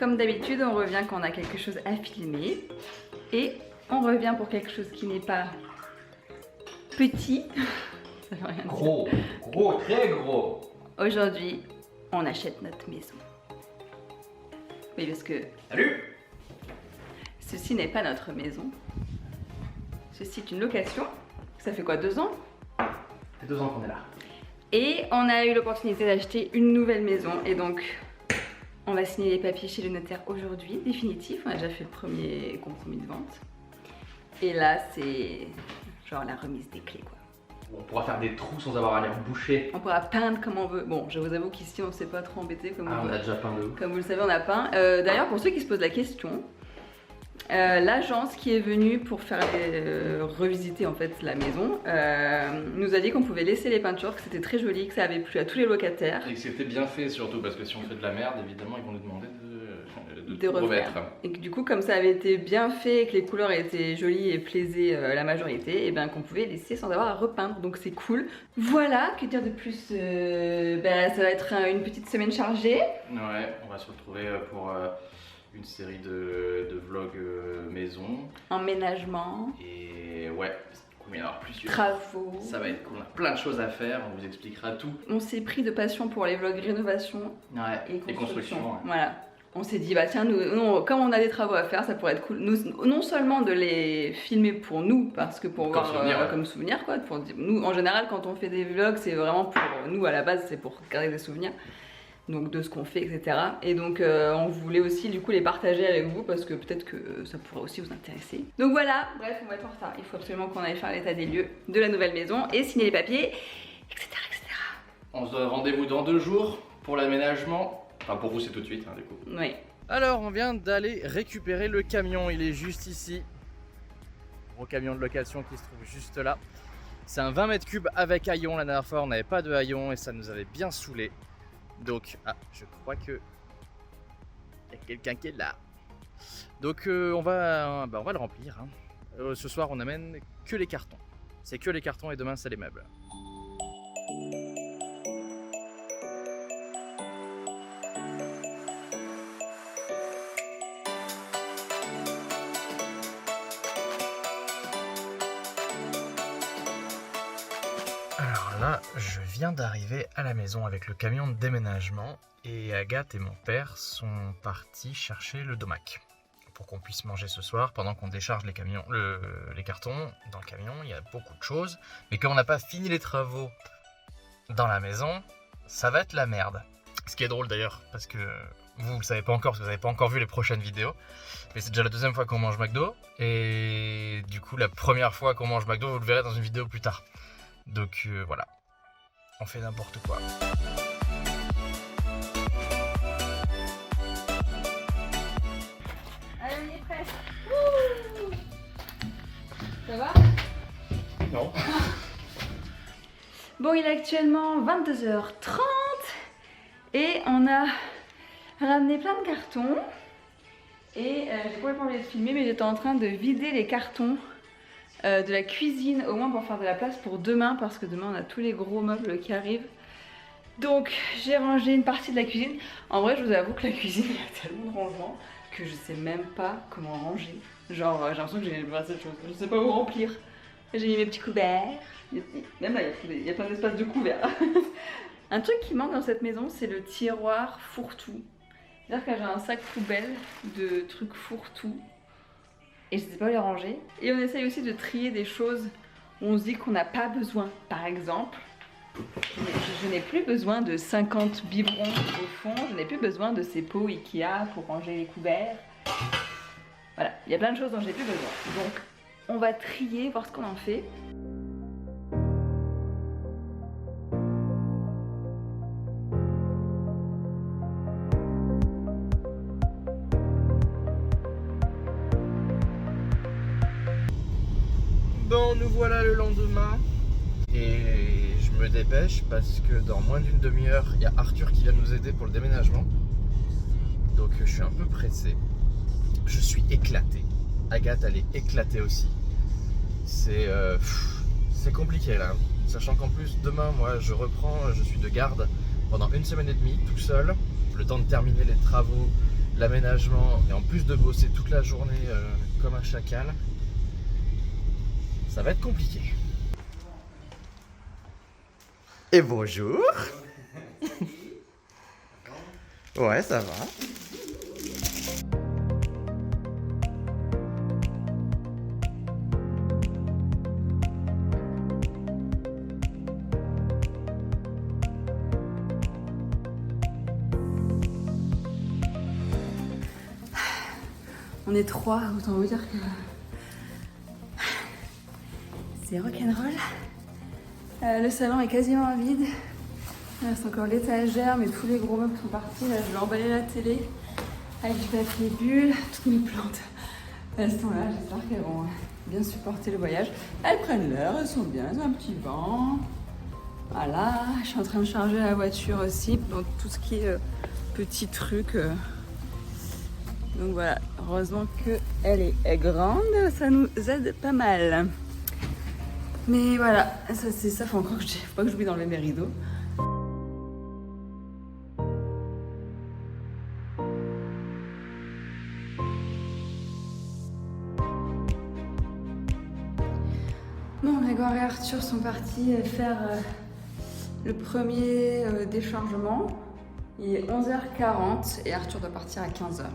Comme d'habitude, on revient quand on a quelque chose à filmer. Et on revient pour quelque chose qui n'est pas petit. Ça veut rien dire. Gros, gros, très gros. Aujourd'hui, on achète notre maison. Oui, parce que Salut. ceci n'est pas notre maison. Ceci est une location. Ça fait quoi, 2 ans? Ça fait 2 ans qu'on est là. Et on a eu l'opportunité d'acheter une nouvelle maison. Et donc, on va signer les papiers chez le notaire aujourd'hui, définitif. On a déjà fait le premier compromis de vente. Et là, c'est genre la remise des clés, quoi. On pourra faire des trous sans avoir à les reboucher. On pourra peindre comme on veut. Bon, je vous avoue qu'ici, on ne s'est pas trop embêté comme Ah, on on veut. a déjà peint de ouf. Comme vous le savez, on a peint. D'ailleurs, pour ceux qui se posent la question, l'agence qui est venue pour faire revisiter en fait la maison nous a dit qu'on pouvait laisser les peintures, que c'était très joli, que ça avait plu à tous les locataires. Et que c'était bien fait surtout, parce que si on fait de la merde, évidemment, ils vont nous demander de tout refaire. remettre. Et que du coup, comme ça avait été bien fait, que les couleurs étaient jolies et plaisaient la majorité, et bien qu'on pouvait laisser sans avoir à repeindre. Donc c'est cool. Voilà, que dire de plus, ça va être une petite semaine chargée. Ouais, on va se retrouver pour une série de vlogs maison. Emménagement, Et ouais, il y en aura plusieurs. travaux. Ça va être cool, on a plein de choses à faire, on vous expliquera tout. On s'est pris de passion pour les vlogs rénovation Ouais, et construction. ouais. Voilà. On s'est dit, bah tiens, nous, comme on a des travaux à faire, ça pourrait être cool. Nous, non seulement de les filmer pour nous, parce que pour Comme voir souvenir, ouais. comme souvenir, quoi. Nous, en général, quand on fait des vlogs, c'est vraiment pour nous, à la base, c'est pour garder des souvenirs. Donc de ce qu'on fait, etc. Et donc on voulait aussi du coup les partager avec vous parce que peut-être que ça pourrait aussi vous intéresser. Donc voilà, bref, on va être en retard. Il faut absolument qu'on aille faire l'état des lieux de la nouvelle maison et signer les papiers, etc. etc. On se donne rendez-vous dans 2 jours pour l'aménagement. Enfin pour vous c'est tout de suite hein, du coup. Oui. Alors on vient d'aller récupérer le camion, il est juste ici. Gros camion de location qui se trouve juste là. C'est un 20 mètres cubes avec haillons, la dernière fois on n'avait pas de haillons et ça nous avait bien saoulé. Donc, je crois que il y a quelqu'un qui est là. Donc on va le remplir. Hein. Ce soir on amène que les cartons. C'est que les cartons et demain c'est les meubles. Alors là, je viens d'arriver à la maison avec le camion de déménagement et Agathe et mon père sont partis chercher le domac pour qu'on puisse manger ce soir pendant qu'on décharge les cartons. Dans le camion, il y a beaucoup de choses, mais comme on n'a pas fini les travaux dans la maison, ça va être la merde. Ce qui est drôle d'ailleurs, parce que vous le savez pas encore, parce que vous n'avez pas encore vu les prochaines vidéos, mais c'est déjà la 2e fois qu'on mange McDo, et du coup la première fois qu'on mange McDo, vous le verrez dans une vidéo plus tard. Donc voilà, on fait n'importe quoi. Allez, on est prêt. Ouh. Ça va? Non. Bon, il est actuellement 22h30 et on a ramené plein de cartons. Et j'ai complètement oublié de filmer, mais j'étais en train de vider les cartons de la cuisine, au moins pour faire de la place pour demain, parce que demain on a tous les gros meubles qui arrivent. Donc j'ai rangé une partie de la cuisine. En vrai, je vous avoue que la cuisine, il y a tellement de rangements que je sais même pas comment ranger. Genre, j'ai l'impression que j'ai assez de choses, je sais pas où remplir. J'ai mis mes petits couverts. Même là, il y a plein d'espace de couverts. Un truc qui manque dans cette maison, c'est le tiroir fourre-tout. C'est-à-dire que j'ai un sac poubelle de trucs fourre-tout et je sais pas où les ranger. Et on essaye aussi de trier des choses où on se dit qu'on n'a pas besoin. Par exemple, je n'ai plus besoin de 50 biberons au fond, je n'ai plus besoin de ces pots Ikea pour ranger les couverts. Voilà, il y a plein de choses dont j'ai plus besoin. Donc, on va trier, voir ce qu'on en fait. Bon, nous voilà le lendemain et je me dépêche parce que dans moins d'une demi-heure, il y a Arthur qui vient nous aider pour le déménagement. Donc je suis un peu pressé. Je suis éclaté. Agathe, elle est éclatée aussi. C'est compliqué là. Sachant qu'en plus, demain, moi, je suis de garde pendant 1 semaine et demie, tout seul. Le temps de terminer les travaux l'aménagement et en plus de bosser toute la journée comme un chacal, ça va être compliqué. Et bonjour. Ouais, ça va. On est 3, autant vous dire que c'est rock'n'roll. Le salon est quasiment vide. Il reste encore l'étagère, mais tous les gros meubles sont partis. Là, je vais emballer la télé avec du papier bulle, toutes mes plantes. Elles sont là, j'espère qu'elles vont bien supporter le voyage. Elles prennent l'air, elles sont bien, elles ont un petit banc. Voilà, je suis en train de charger la voiture aussi, donc tout ce qui est petits trucs. Donc voilà, heureusement qu'elle est grande, ça nous aide pas mal. Mais voilà, ça c'est ça, faut encore que faut pas que j'oublie d'enlever mes rideaux. Bon, Grégoire et Arthur sont partis faire le premier déchargement. Il est 11h40 et Arthur doit partir à 15h.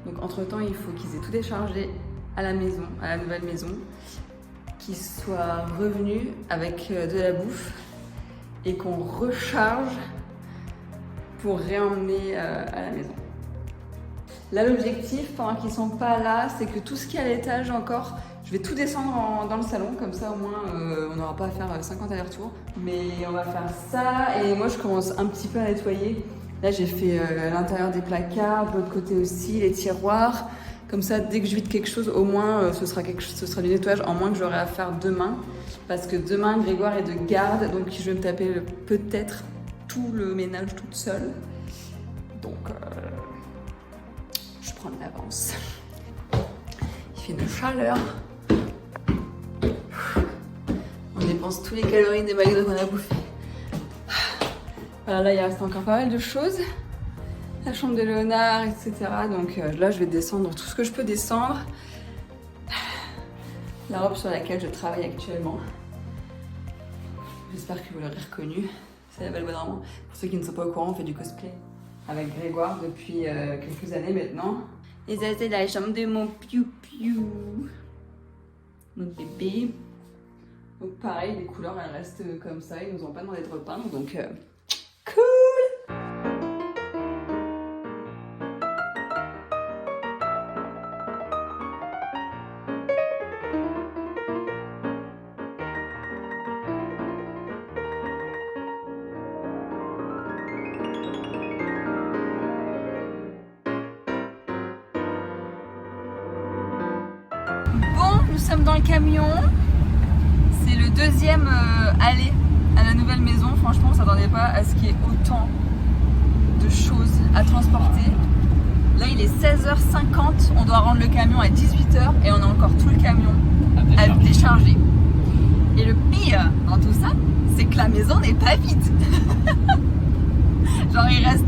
Donc entre temps, il faut qu'ils aient tout déchargé à la maison, à la nouvelle maison, qu'ils soient revenus avec de la bouffe et qu'on recharge pour réemmener à la maison. Là, l'objectif, pendant qu'ils sont pas là, c'est que tout ce qui est à l'étage encore, je vais tout descendre dans le salon, comme ça au moins on n'aura pas à faire 50 allers-retours. Mais on va faire ça et moi je commence un petit peu à nettoyer. Là, j'ai fait l'intérieur des placards, de l'autre côté aussi, les tiroirs. Comme ça, dès que je vide quelque chose, au moins, ce sera du nettoyage en moins que j'aurai à faire demain. Parce que demain, Grégoire est de garde, donc je vais me taper peut-être tout le ménage toute seule. Donc, je prends de l'avance. Il fait une chaleur. On dépense tous les calories des McDo qu'on a bouffé. Voilà, là, il reste encore pas mal de choses. La chambre de Léonard, etc. Donc là, je vais descendre tout ce que je peux descendre. La robe sur laquelle je travaille actuellement. J'espère que vous l'aurez reconnue. C'est la belle bonne robe. Pour ceux qui ne sont pas au courant, on fait du cosplay avec Grégoire depuis quelques années maintenant. Et ça, c'est la chambre de mon piou-piou. Notre bébé. Donc pareil, les couleurs, elles restent comme ça. Ils nous ont pas demandé de repeindre, donc... Cool! Bon, nous sommes dans le camion. C'est le deuxième aller à la nouvelle maison. Franchement, on s'attendait pas à ce qu'il y ait autant de choses à transporter. Là, il est 16h50, on doit rendre le camion à 18h et on a encore tout le camion à décharger. Et le pire dans tout ça, c'est que la maison n'est pas vide. Genre, il reste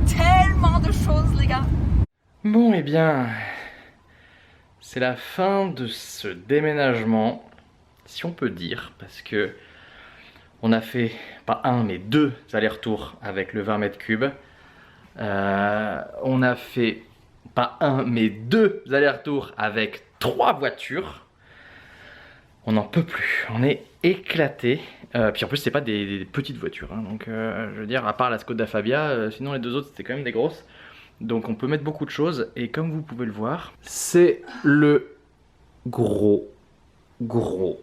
tellement de choses, les gars. Bon, eh bien, c'est la fin de ce déménagement, si on peut dire, parce que on a fait pas un mais 2 allers-retours avec le 20 mètres cubes. On a fait pas un mais 2 allers-retours avec 3 voitures. On n'en peut plus, on est éclaté. Puis en plus c'est pas des petites voitures, hein. Donc je veux dire, à part la Skoda Fabia, sinon les 2 autres c'était quand même des grosses. Donc on peut mettre beaucoup de choses et comme vous pouvez le voir, c'est le gros bordel.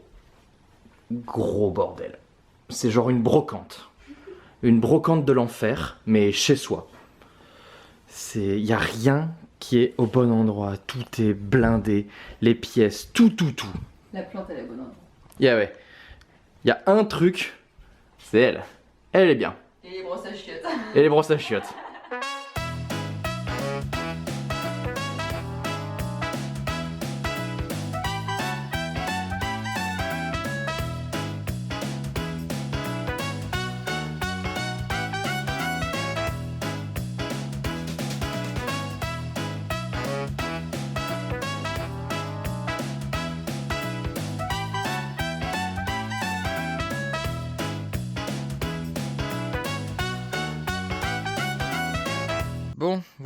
C'est genre une brocante de l'enfer, mais chez soi. Il n'y a rien qui est au bon endroit, tout est blindé, les pièces, tout. La plante, elle est bonne. Ouais. Il y a un truc, c'est elle est bien. Et les brosses à chiottes. Et les brosses à chiottes.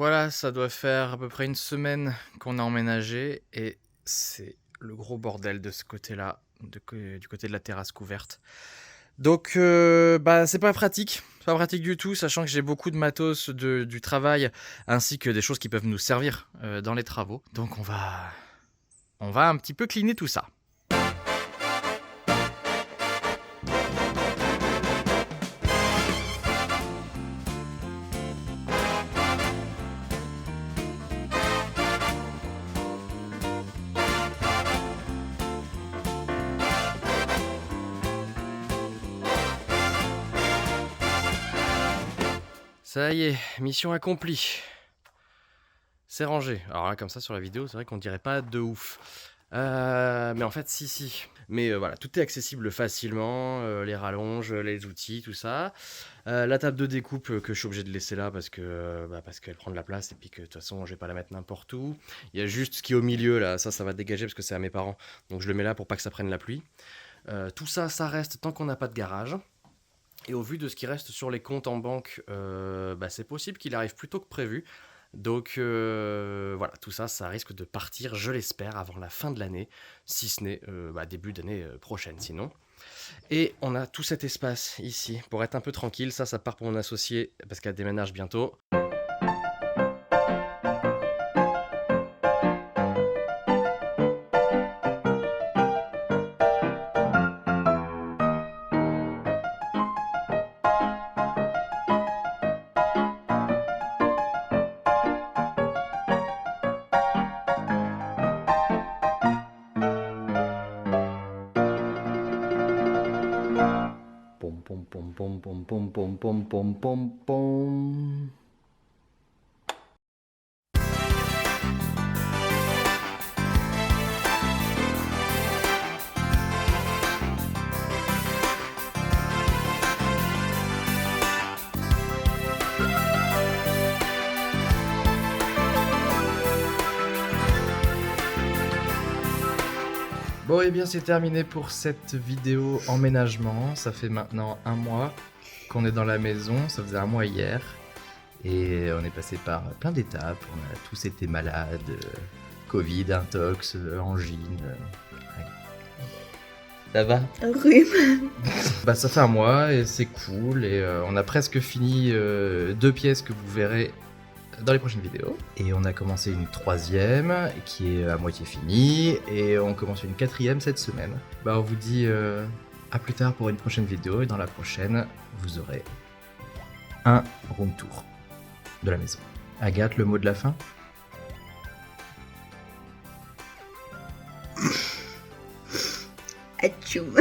Voilà, ça doit faire à peu près une semaine qu'on a emménagé et c'est le gros bordel de ce côté-là, du côté de la terrasse couverte. Donc, c'est pas pratique. Pas pratique du tout, sachant que j'ai beaucoup de matos du travail ainsi que des choses qui peuvent nous servir dans les travaux. Donc, on va un petit peu cleaner tout ça. Ça y est, mission accomplie. C'est rangé. Alors là, comme ça, sur la vidéo, c'est vrai qu'on dirait pas de ouf. Mais en fait, si. Mais voilà, tout est accessible facilement. Les rallonges, les outils, tout ça. La table de découpe que je suis obligé de laisser là parce qu'elle prend de la place et puis que de toute façon, je vais pas la mettre n'importe où. Il y a juste ce qui est au milieu là, ça va dégager parce que c'est à mes parents. Donc je le mets là pour pas que ça prenne la pluie. Tout ça, ça reste tant qu'on n'a pas de garage. Et au vu de ce qui reste sur les comptes en banque, c'est possible qu'il arrive plus tôt que prévu. Donc voilà, tout ça, ça risque de partir, je l'espère, avant la fin de l'année, si ce n'est début d'année prochaine sinon. Et on a tout cet espace ici pour être un peu tranquille. Ça part pour mon associée parce qu'elle déménage bientôt. Pom. Bon, et bien c'est terminé pour cette vidéo emménagement. Ça fait maintenant 1 mois qu'on est dans la maison, ça faisait 1 mois hier. Et on est passé par plein d'étapes, on a tous été malades, Covid, intox, angine. Ouais. Ça va ? Rhume. Ça fait 1 mois et c'est cool et on a presque fini 2 pièces que vous verrez dans les prochaines vidéos. Et on a commencé une 3e qui est à moitié finie et on commence une 4e cette semaine. On vous dit à plus tard pour une prochaine vidéo et dans la prochaine vous aurez un room tour de la maison. Agathe, le mot de la fin ? Atchoum.